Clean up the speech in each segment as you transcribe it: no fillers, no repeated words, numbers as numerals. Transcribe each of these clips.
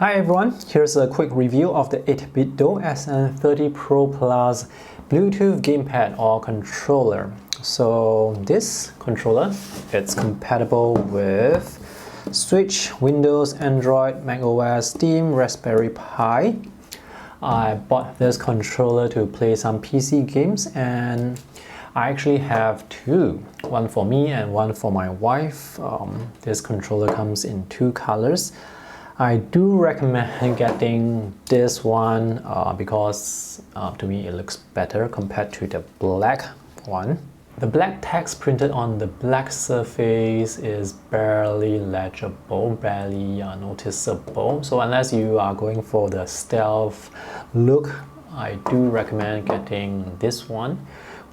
Hi everyone, here's a quick review of the 8BitDo SN30 Pro Plus Bluetooth gamepad or controller. So this controller, it's compatible with Switch, Windows, Android, macOS, Steam, Raspberry Pi. I bought this controller to play some PC games, and I actually have two, one for me and one for my wife. This controller comes in two colors. I do recommend getting this one because to me it looks better compared to the black one. The black text printed on the black surface is barely legible, barely noticeable. So unless you are going for the stealth look, I do recommend getting this one,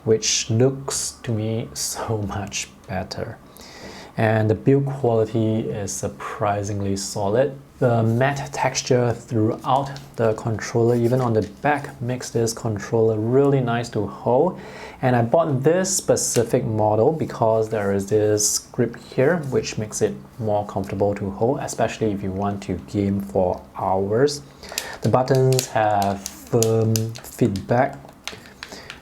which looks to me so much better. And the build quality is surprisingly solid. The matte texture throughout the controller, even on the back, makes this controller really nice to hold. And I bought this specific model because there is this grip here, which makes it more comfortable to hold, especially if you want to game for hours. The buttons have firm feedback,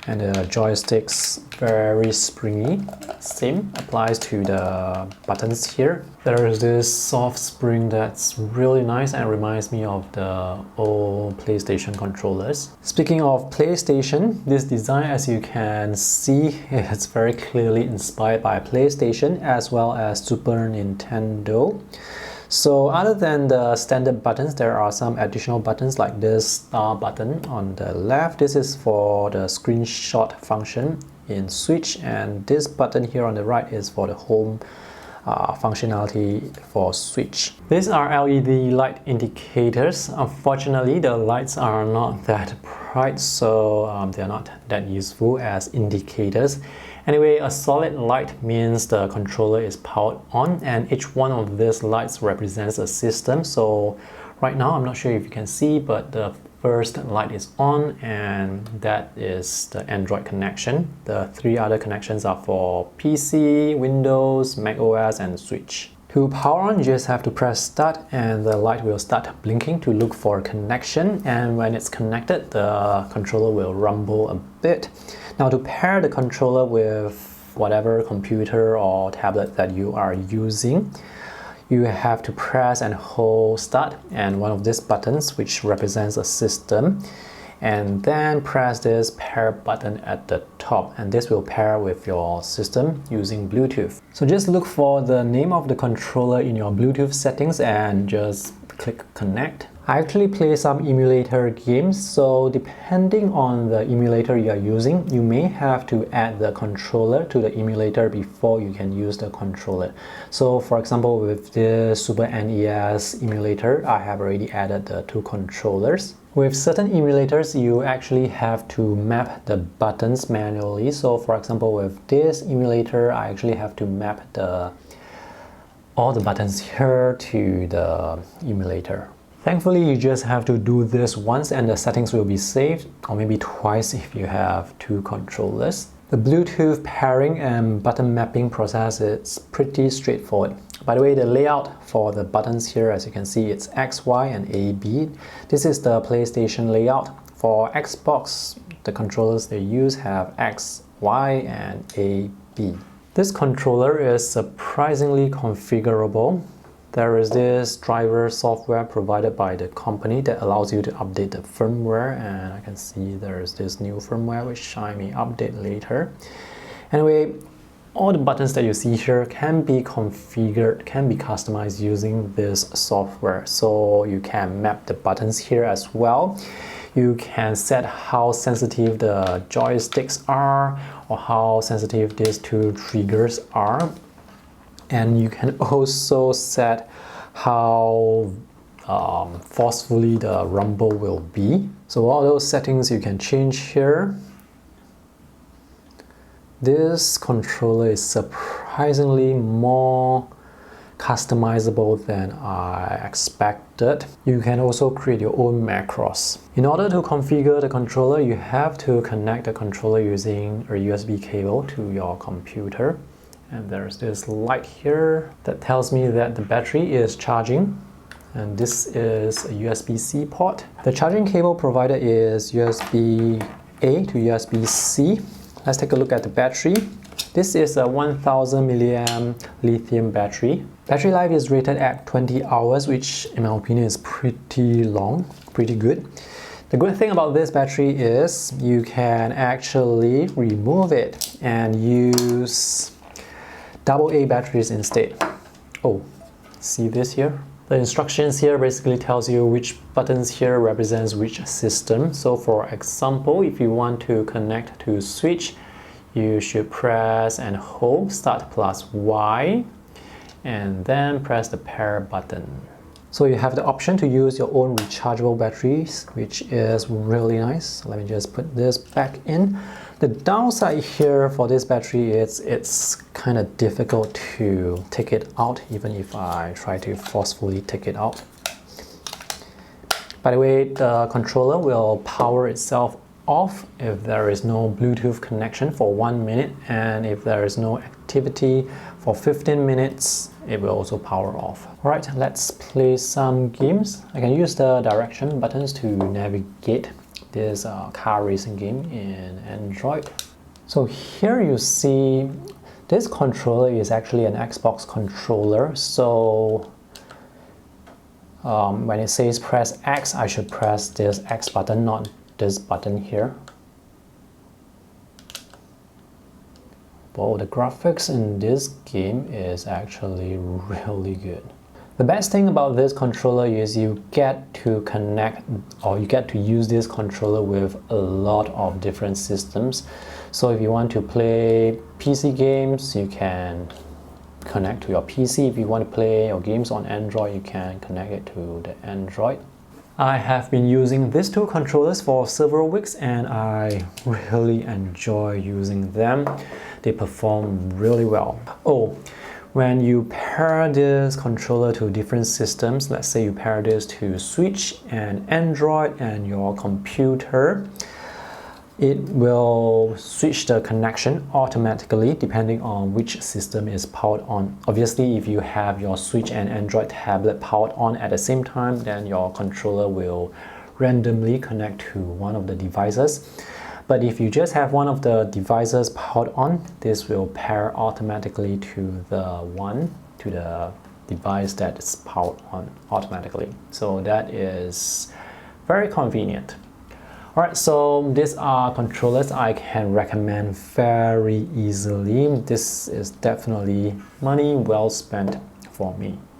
and the joysticks very springy. Same applies to the buttons here. There is this soft spring that's really nice and reminds me of the old PlayStation controllers. Speaking of PlayStation, this design, as you can see, it's very clearly inspired by PlayStation as well as Super Nintendo. So other than the standard buttons, there are some additional buttons like this star button on the left. This is for the screenshot function in Switch, and this button here on the right is for the home functionality for Switch. These are LED light indicators. Unfortunately, the lights are not that bright, so they're not that useful as indicators. Anyway, a solid light means the controller is powered on, and each one of these lights represents a system. So right now, I'm not sure if you can see, but the first light is on, and that is the Android connection. The three other connections are for PC, Windows, macOS, and Switch. To power on, you just have to press start and the light will start blinking to look for a connection, and when it's connected, the controller will rumble a bit. Now to pair the controller with whatever computer or tablet that you are using, you have to press and hold start and one of these buttons, which represents a system, and then press this pair button at the top, and this will pair with your system using Bluetooth. So just look for the name of the controller in your Bluetooth settings and just click connect. I actually play some emulator games, so depending on the emulator you are using, you may have to add the controller to the emulator before you can use the controller. So for example, with the Super NES emulator, I have already added the two controllers. With certain emulators, you actually have to map the buttons manually. So for example, with this emulator, I actually have to map all the buttons here to the emulator. Thankfully, you just have to do this once and the settings will be saved, or maybe twice if you have two controllers. The Bluetooth pairing and button mapping process is pretty straightforward. By the way, the layout for the buttons here, as you can see, it's X, Y, and A, B. This is the PlayStation layout. For Xbox, the controllers they use have X, Y, and A, B. This controller is surprisingly configurable. There is this driver software provided by the company that allows you to update the firmware, and I can see there is this new firmware which I may update later. Anyway, all the buttons that you see here can be configured, can be customized using this software. So you can map the buttons here as well. You can set how sensitive the joysticks are or how sensitive these two triggers are. And you can also set how forcefully the rumble will be. So all those settings you can change here. This controller is surprisingly more customizable than I expected. You can also create your own macros. In order to configure the controller, you have to connect the controller using a USB cable to your computer. And there's this light here that tells me that the battery is charging. and this is a USB-C port. The charging cable provided is USB-A to USB-C. Let's take a look at the battery. This is a 1000 mAh lithium battery. Battery life is rated at 20 hours, which in my opinion is pretty long, pretty good. The good thing about this battery is you can actually remove it and use AA batteries instead. Oh, see this here? The instructions here basically tells you which buttons here represents which system. So for example, if you want to connect to switch, you should press and hold start plus Y and then press the pair button. So you have the option to use your own rechargeable batteries, which is really nice. Let me just put this back in. The downside here for this battery is it's kind of difficult to take it out, even if I try to forcefully take it out. By the way, the controller will power itself off if there is no Bluetooth connection for 1 minute, and if there is no activity for 15 minutes, it will also power off. Alright, let's play some games. I can use the direction buttons to navigate this car racing game in Android. So here you see this controller is actually an Xbox controller. So when it says press X, I should press this X button, not this button here. Well, the graphics in this game is actually really good. The best thing about this controller is you get to connect, or you get to use this controller with a lot of different systems. So if you want to play PC games, you can connect to your PC. If you want to play your games on Android, you can connect it to the Android. I have been using these two controllers for several weeks and I really enjoy using them. They perform really well. Oh, when you pair this controller to different systems, let's say you pair this to Switch and Android and your computer, it will switch the connection automatically depending on which system is powered on. Obviously, if you have your Switch and Android tablet powered on at the same time, then your controller will randomly connect to one of the devices. But if you just have one of the devices powered on, this will pair automatically to the device that is powered on automatically. So that is very convenient. Alright, so these are controllers I can recommend very easily. This is definitely money well spent for me.